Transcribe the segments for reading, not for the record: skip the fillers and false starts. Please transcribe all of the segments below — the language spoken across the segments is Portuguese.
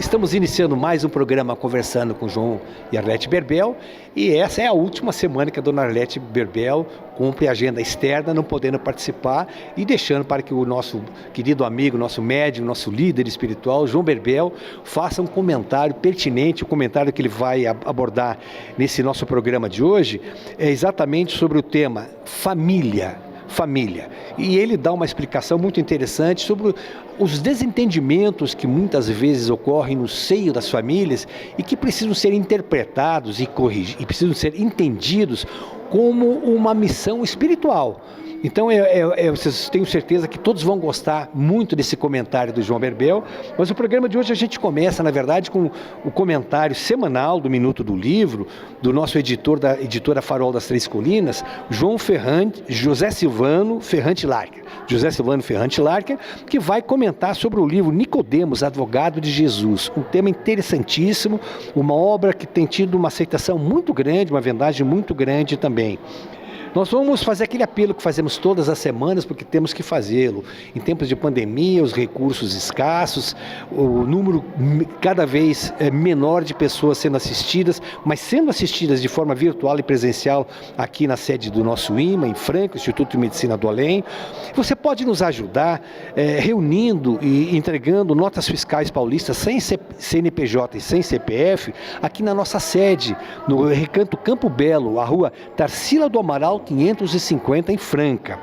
Estamos iniciando mais um programa Conversando com João e Arlete Berbel, e essa é a última semana que a dona Arlete Berbel cumpre a agenda externa, não podendo participar e deixando para que o nosso querido amigo, nosso médium, nosso líder espiritual, João Berbel, faça um comentário pertinente. O comentário que ele vai abordar nesse nosso programa de hoje é exatamente sobre o tema família. E ele dá uma explicação muito interessante sobre os desentendimentos que muitas vezes ocorrem no seio das famílias e que precisam ser interpretados e precisam ser entendidos como uma missão espiritual. Então, vocês tenho certeza que todos vão gostar muito desse comentário do João Berbel, mas o programa de hoje a gente começa, na verdade, com o comentário semanal do Minuto do Livro, do nosso editor da editora Farol das Três Colinas, José Silvano Ferrante Larker, que vai comentar sobre o livro Nicodemos, Advogado de Jesus, um tema interessantíssimo, uma obra que tem tido uma aceitação muito grande, uma vendagem muito grande também. Nós vamos fazer aquele apelo que fazemos todas as semanas, porque temos que fazê-lo. Em tempos de pandemia, os recursos escassos, o número cada vez menor de pessoas sendo assistidas, mas sendo assistidas de forma virtual e presencial aqui na sede do nosso IMA, em Franca, Instituto de Medicina do Além. Você pode nos ajudar reunindo e entregando notas fiscais paulistas sem CNPJ e sem CPF aqui na nossa sede, no Recanto Campo Belo, a rua Tarsila do Amaral 550 em Franca.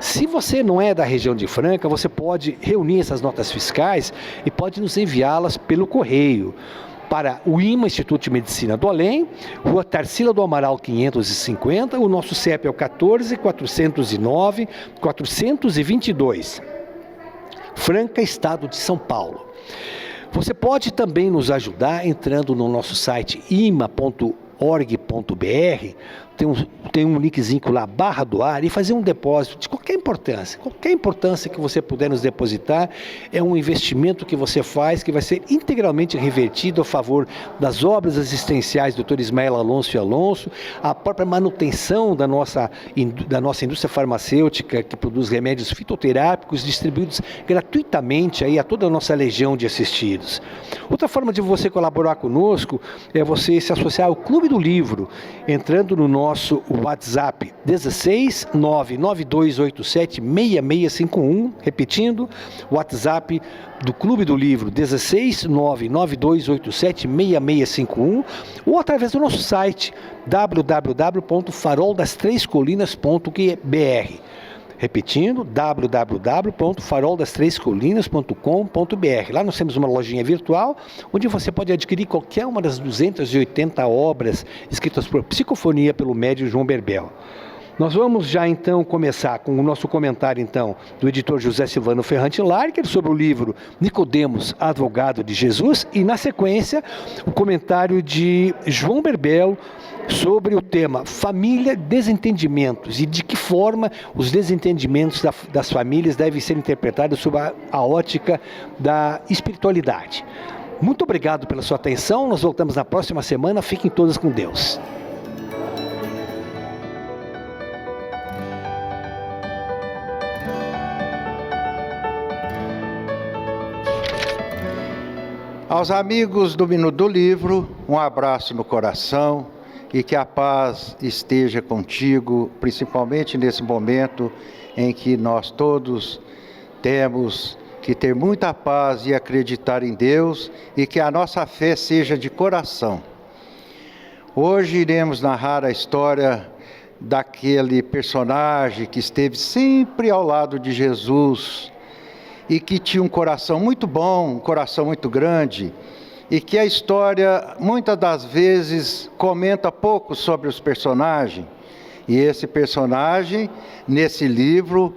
Se você não é da região de Franca, você pode reunir essas notas fiscais e pode nos enviá-las pelo correio para o IMA, Instituto de Medicina do Além, Rua Tarsila do Amaral 550, o nosso CEP é o 14 409 422, Franca, Estado de São Paulo. Você pode também nos ajudar entrando no nosso site ima.org.br, tem um linkzinho lá, /doar, e fazer um depósito de qualquer importância que você puder nos depositar. É um investimento que você faz, que vai ser integralmente revertido a favor das obras assistenciais do Dr. Ismael Alonso e Alonso, a própria manutenção da nossa indústria farmacêutica, que produz remédios fitoterápicos distribuídos gratuitamente aí a toda a nossa legião de assistidos. Outra forma de você colaborar conosco é você se associar ao Clube do Livro, entrando no nosso WhatsApp 16 99287 6651, repetindo, WhatsApp do Clube do Livro 16 99287 6651, ou através do nosso site www.faroldastrescolinas.br. Repetindo, www.faroldastrescolinas.com.br. Lá nós temos uma lojinha virtual, onde você pode adquirir qualquer uma das 280 obras escritas por psicofonia pelo médium João Berbel. Nós vamos já então começar com o nosso comentário então do editor José Silvano Ferrante Larker sobre o livro Nicodemos, Advogado de Jesus, e na sequência o comentário de João Berbel sobre o tema família, desentendimentos, e de que forma os desentendimentos das famílias devem ser interpretados sob a ótica da espiritualidade. Muito obrigado pela sua atenção, nós voltamos na próxima semana, fiquem todos com Deus. Aos amigos do Minuto do Livro, um abraço no coração e que a paz esteja contigo, principalmente nesse momento em que nós todos temos que ter muita paz e acreditar em Deus e que a nossa fé seja de coração. Hoje iremos narrar a história daquele personagem que esteve sempre ao lado de Jesus e que tinha um coração muito bom, um coração muito grande, e que a história, muitas das vezes, comenta pouco sobre os personagens. E esse personagem, nesse livro,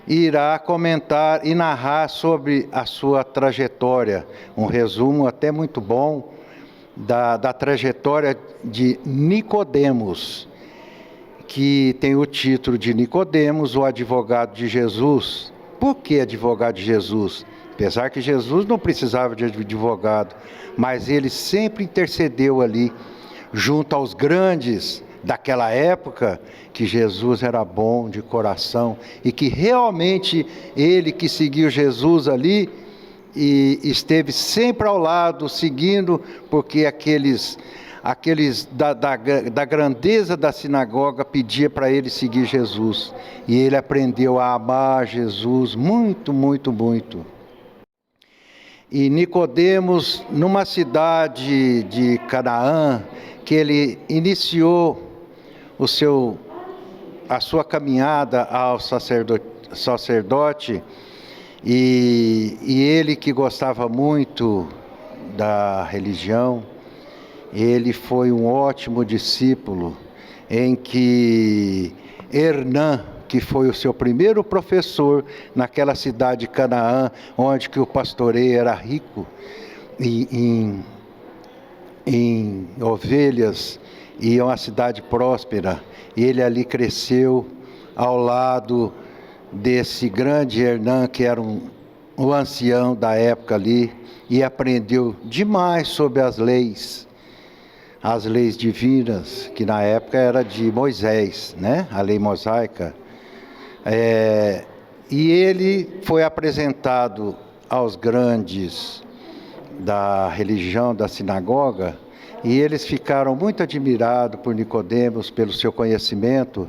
irá comentar e narrar sobre a sua trajetória. Um resumo até muito bom da trajetória de Nicodemos, que tem o título de Nicodemos, o advogado de Jesus. Por que advogado de Jesus? Apesar que Jesus não precisava de advogado, mas ele sempre intercedeu ali, junto aos grandes daquela época, que Jesus era bom de coração e que realmente ele que seguiu Jesus ali, e esteve sempre ao lado, seguindo, porque aqueles da grandeza da sinagoga pedia para ele seguir Jesus. E ele aprendeu a amar Jesus muito, muito, muito. E Nicodemos, numa cidade de Canaã, que ele iniciou a sua caminhada ao sacerdote, e ele que gostava muito da religião, ele foi um ótimo discípulo, em que Hernã, que foi o seu primeiro professor naquela cidade de Canaã, onde que o pastoreio era rico em ovelhas, e uma cidade próspera. Ele ali cresceu ao lado desse grande Hernã, que era um ancião da época ali, e aprendeu demais sobre as leis divinas, que na época era de Moisés, né? A lei mosaica. E ele foi apresentado aos grandes da religião, da sinagoga, e eles ficaram muito admirados por Nicodemos, pelo seu conhecimento,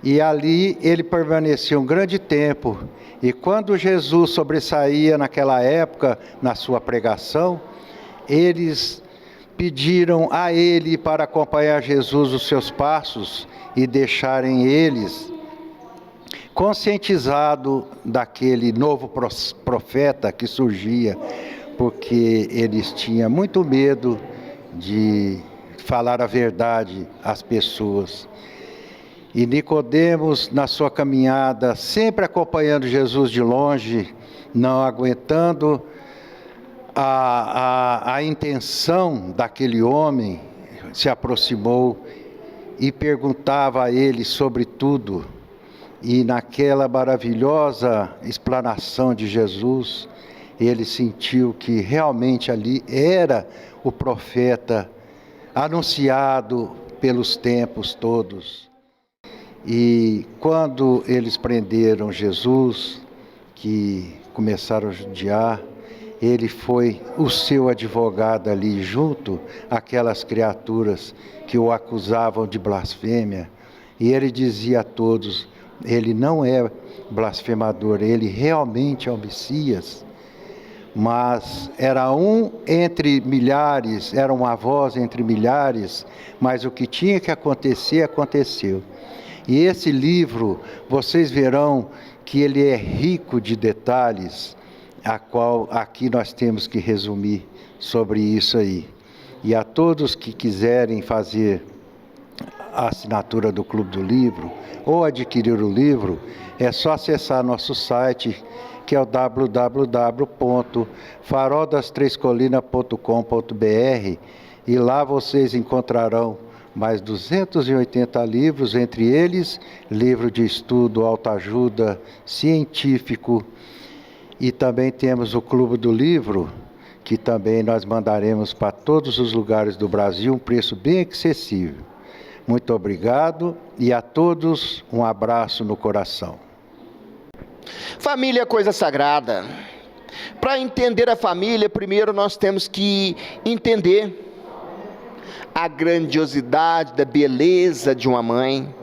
e ali ele permaneceu um grande tempo. E quando Jesus sobressaía naquela época, na sua pregação, eles pediram a ele para acompanhar Jesus os seus passos e deixarem eles conscientizado daquele novo profeta que surgia, porque eles tinham muito medo de falar a verdade às pessoas. E Nicodemos, na sua caminhada, sempre acompanhando Jesus de longe, não aguentando a intenção daquele homem, se aproximou e perguntava a ele sobre tudo. E naquela maravilhosa explanação de Jesus, ele sentiu que realmente ali era o profeta anunciado pelos tempos todos. E quando eles prenderam Jesus, que começaram a judiar, ele foi o seu advogado ali, junto àquelas criaturas que o acusavam de blasfêmia. E ele dizia a todos: ele não é blasfemador, ele realmente é o Messias. Mas era um entre milhares, era uma voz entre milhares, mas o que tinha que acontecer, aconteceu. E esse livro, vocês verão que ele é rico de detalhes, a qual aqui nós temos que resumir sobre isso aí. E a todos que quiserem fazer a assinatura do Clube do Livro, ou adquirir o livro, é só acessar nosso site, que é o www.faroldastrescolinas.com.br, e lá vocês encontrarão mais 280 livros, entre eles livro de estudo, autoajuda, científico, e também temos o Clube do Livro, que também nós mandaremos para todos os lugares do Brasil, um preço bem acessível. Muito obrigado, e a todos um abraço no coração. Família é coisa sagrada. Para entender a família, primeiro nós temos que entender a grandiosidade da beleza de uma mãe.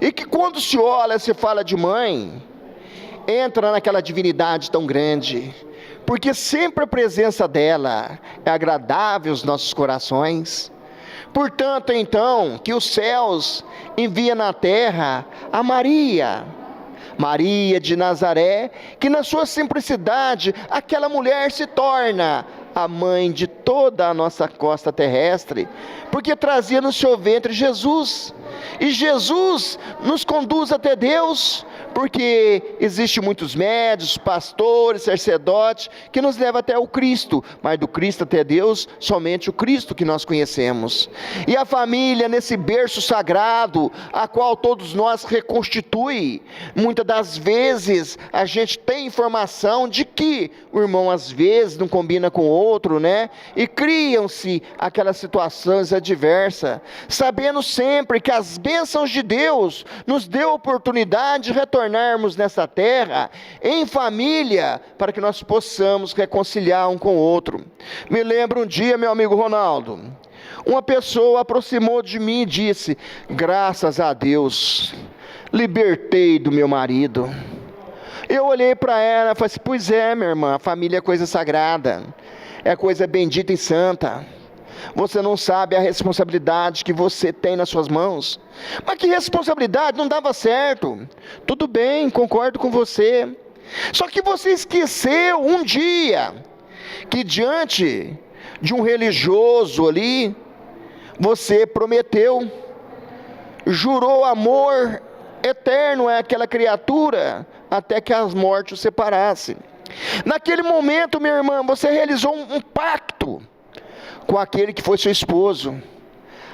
E que quando se olha, se fala de mãe, entra naquela divindade tão grande, porque sempre a presença dela é agradável aos nossos corações. Portanto, então, que os céus envia na terra a Maria de Nazaré, que na sua simplicidade, aquela mulher se torna a mãe de toda a nossa costa terrestre, porque trazia no seu ventre Jesus, e Jesus nos conduz até Deus, porque existem muitos médios, pastores, sacerdotes, que nos levam até o Cristo, mas do Cristo até Deus, somente o Cristo que nós conhecemos. E a família, nesse berço sagrado, a qual todos nós reconstitui, muitas das vezes, a gente tem informação de que o irmão às vezes não combina com o outro, né? E criam-se aquelas situações adversas, sabendo sempre que às as bênçãos de Deus nos deu a oportunidade de retornarmos nessa terra em família, para que nós possamos reconciliar um com o outro. Me lembro um dia, meu amigo Ronaldo, uma pessoa aproximou de mim e disse: graças a Deus, libertei do meu marido. Eu olhei para ela e falei assim: pois é, minha irmã, a família é coisa sagrada, é coisa bendita e santa. Você não sabe a responsabilidade que você tem nas suas mãos. Mas que responsabilidade? Não dava certo. Tudo bem, concordo com você. Só que você esqueceu um dia que diante de um religioso ali, você prometeu, jurou amor eterno àquela criatura, até que as mortes o separassem. Naquele momento, minha irmã, você realizou um pacto com aquele que foi seu esposo,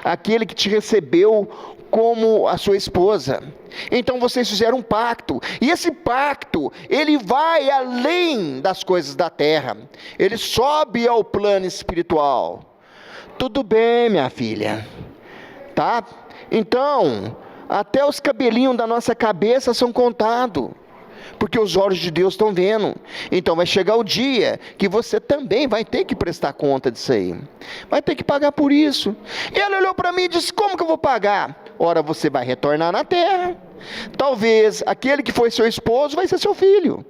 aquele que te recebeu como a sua esposa. Então vocês fizeram um pacto, e esse pacto, ele vai além das coisas da terra, ele sobe ao plano espiritual. Tudo bem, minha filha, tá? Então, até os cabelinhos da nossa cabeça são contados, porque os olhos de Deus estão vendo. Então vai chegar o dia que você também vai ter que prestar conta disso aí, vai ter que pagar por isso. E ela olhou para mim e disse: como que eu vou pagar? Ora, você vai retornar na terra. Talvez aquele que foi seu esposo vai ser seu filho,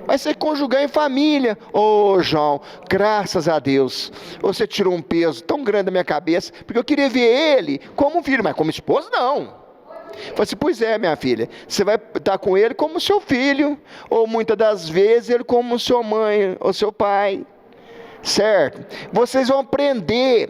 vai ser conjugar em família. Ô João, graças a Deus, você tirou um peso tão grande da minha cabeça, porque eu queria ver ele como um filho, mas como esposo não. Falei assim: pois é, minha filha, você vai estar com ele como seu filho, ou muitas das vezes ele como sua mãe ou seu pai, certo? Vocês vão aprender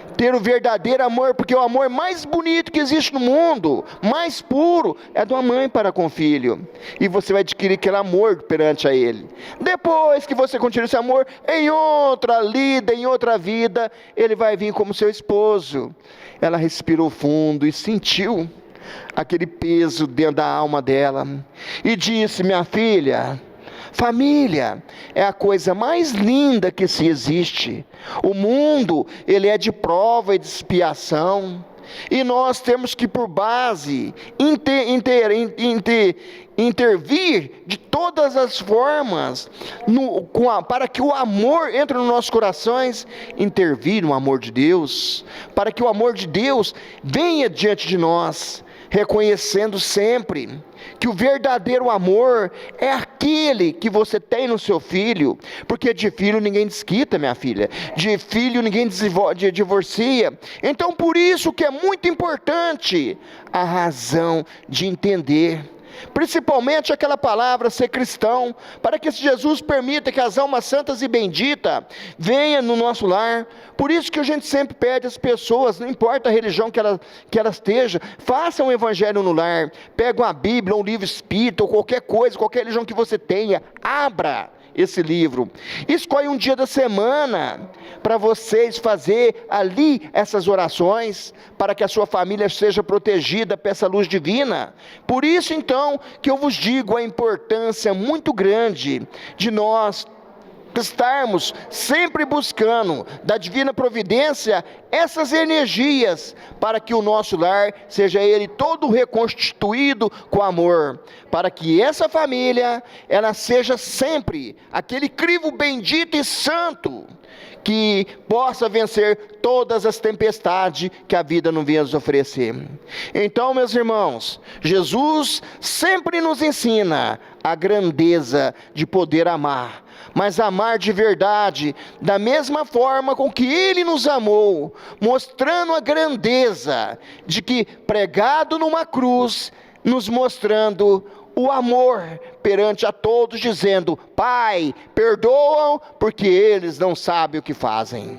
a ter o verdadeiro amor, porque o amor mais bonito que existe no mundo, mais puro, é de uma mãe para com o filho, e você vai adquirir aquele amor perante a ele. Depois que você continua esse amor, em outra lida, em outra vida, ele vai vir como seu esposo. Ela respirou fundo e sentiu aquele peso dentro da alma dela, e disse: minha filha, família é a coisa mais linda que se existe. O mundo, ele é de prova e de expiação, e nós temos que, por base, intervir de todas as formas para que o amor entre nos nossos corações, intervir no amor de Deus, para que o amor de Deus venha diante de nós, reconhecendo sempre que o verdadeiro amor é aquele que você tem no seu filho, porque de filho ninguém desquita, minha filha, de filho ninguém divorcia. Então por isso que é muito importante a razão de entender, principalmente aquela palavra ser cristão, para que Jesus permita que as almas santas e benditas venham no nosso lar. Por isso que a gente sempre pede às pessoas, não importa a religião que ela esteja, façam um evangelho no lar, pega uma Bíblia, um livro espírita, ou qualquer coisa, qualquer religião que você tenha, abra esse livro, escolhe um dia da semana para vocês fazer ali essas orações, para que a sua família seja protegida por essa luz divina. Por isso então que eu vos digo a importância muito grande de nós estarmos sempre buscando da divina providência essas energias, para que o nosso lar seja ele todo reconstituído com amor, para que essa família, ela seja sempre aquele crivo bendito e santo, que possa vencer todas as tempestades que a vida não venha nos oferecer. Então, meus irmãos, Jesus sempre nos ensina a grandeza de poder amar, mas amar de verdade, da mesma forma com que Ele nos amou, mostrando a grandeza de que pregado numa cruz, nos mostrando o amor perante a todos, dizendo: Pai, perdoam, porque eles não sabem o que fazem.